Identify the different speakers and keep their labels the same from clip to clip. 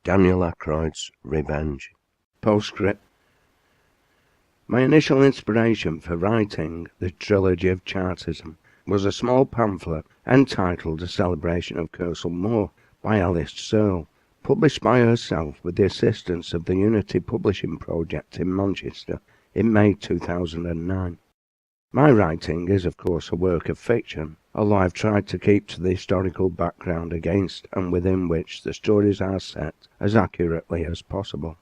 Speaker 1: Daniel Aykroyd's Revenge. Postscript. My initial inspiration for writing the Trilogy of Chartism was a small pamphlet entitled A Celebration of Kersal Moor by Alice Searle, published by herself with the assistance of the Unity Publishing Project in Manchester in May 2009. My writing is of course a work of fiction, although I've tried to keep to the historical background against and within which the stories are set as accurately as possible.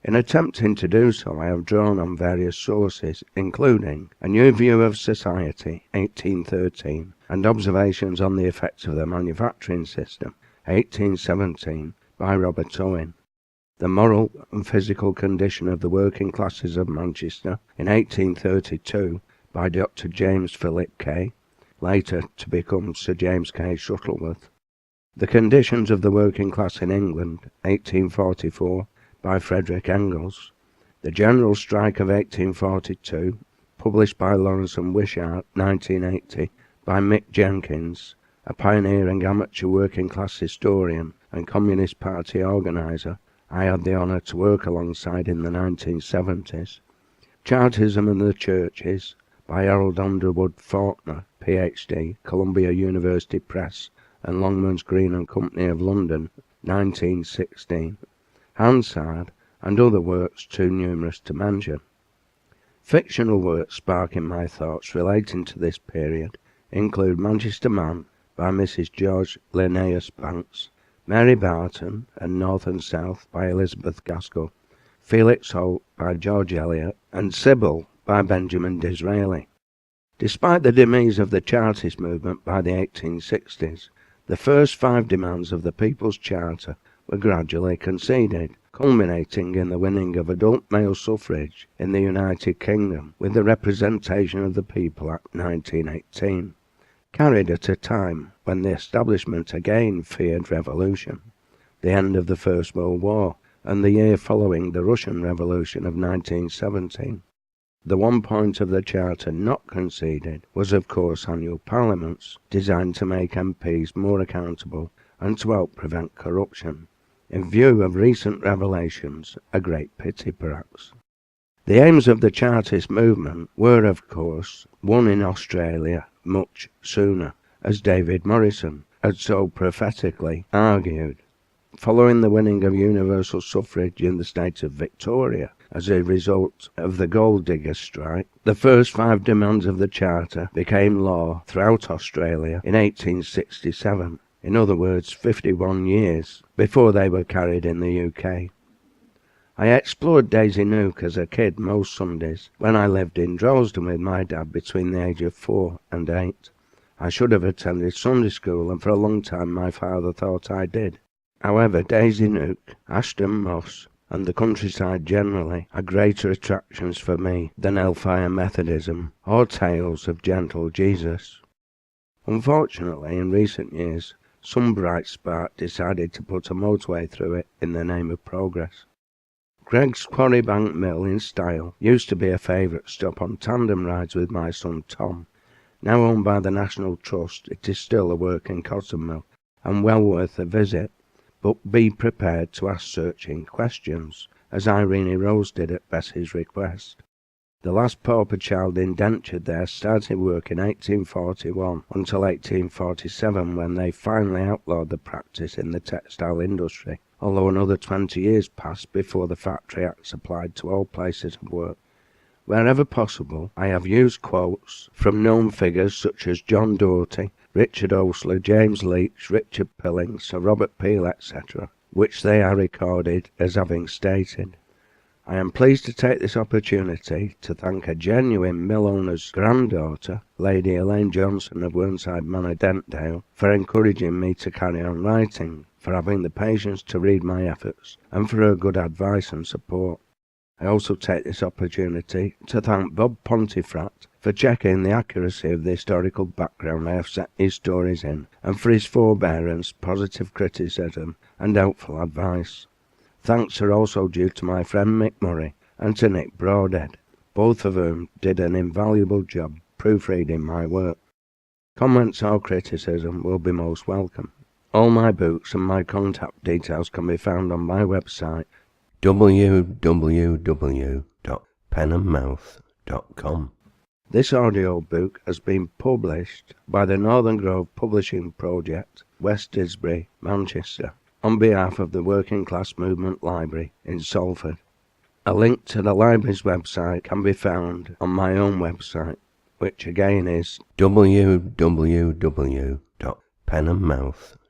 Speaker 1: In attempting to do so, I have drawn on various sources, including A New View of Society, 1813, and Observations on the Effects of the Manufacturing System, 1817, by Robert Owen, The Moral and Physical Condition of the Working Classes of Manchester, in 1832, by Dr. James Philip Kay, later to become Sir James Kay Shuttleworth, The Conditions of the Working Class in England, 1844, by Frederick Engels, The General Strike of 1842, published by Lawrence and Wishart, 1980, by Mick Jenkins, a pioneer and amateur working class historian and Communist Party organiser I had the honour to work alongside in the 1970s, Chartism and the Churches, by Harold Underwood Faulkner, Ph.D., Columbia University Press and Longmans Green and Company of London, 1916, Hansard, and other works too numerous to mention. Fictional works sparking my thoughts relating to this period include Manchester Man by Mrs. George Linnaeus Banks, Mary Barton and North and South by Elizabeth Gaskell, Felix Holt by George Eliot, and Sybil by Benjamin Disraeli. Despite the demise of the Chartist movement by the 1860s, the first 5 demands of the People's Charter were gradually conceded, culminating in the winning of adult male suffrage in the United Kingdom with the Representation of the People Act 1918, carried at a time when the establishment again feared revolution, the end of the First World War, and the year following the Russian Revolution of 1917. The one point of the Charter not conceded was of course annual parliaments, designed to make MPs more accountable and to help prevent corruption. In view of recent revelations, a great pity perhaps. The aims of the Chartist movement were of course won in Australia much sooner, as David Morrison had so prophetically argued. Following the winning of universal suffrage in the state of Victoria as a result of the gold digger strike, the first 5 demands of the Charter became law throughout Australia in 1867, in other words 51 years before they were carried in the UK. I explored Daisy Nook as a kid most Sundays when I lived in Droylsden with my dad between the age of 4 and 8. I should have attended Sunday school, and for a long time my father thought I did. However, Daisy Nook, Ashton Moss, and the countryside generally are greater attractions for me than Hellfire Methodism or tales of gentle Jesus. Unfortunately, in recent years, some bright spark decided to put a motorway through it in the name of progress. Greg's Quarrybank Mill in Style used to be a favourite stop on tandem rides with my son Tom. Now owned by the National Trust, it is still a working cotton mill and well worth a visit, but be prepared to ask searching questions, as Irene Rose did at Bessie's request. The last pauper child indentured there started work in 1841 until 1847, when they finally outlawed the practice in the textile industry, although another 20 years passed before the Factory Acts applied to all places of work. Wherever possible, I have used quotes from known figures such as John Doughty, Richard Osler, James Leach, Richard Pilling, Sir Robert Peel, etc., which they are recorded as having stated. I am pleased to take this opportunity to thank a genuine mill owner's granddaughter, Lady Elaine Johnson of Whernside Manor, Dentdale, for encouraging me to carry on writing, for having the patience to read my efforts, and for her good advice and support. I also take this opportunity to thank Bob Pontefract for checking the accuracy of the historical background I have set these stories in, and for his forbearance, positive criticism, and helpful advice. Thanks are also due to my friend Mick Murray and to Nick Broadhead, both of whom did an invaluable job proofreading my work. Comments or criticism will be most welcome. All my books and my contact details can be found on my website
Speaker 2: www.penandmouth.com.
Speaker 1: This audiobook has been published by the Northern Grove Publishing Project, West Didsbury, Manchester, on behalf of the Working Class Movement Library in Salford. A link to the library's website can be found on my own website, which again is
Speaker 2: www.penandmouth.com.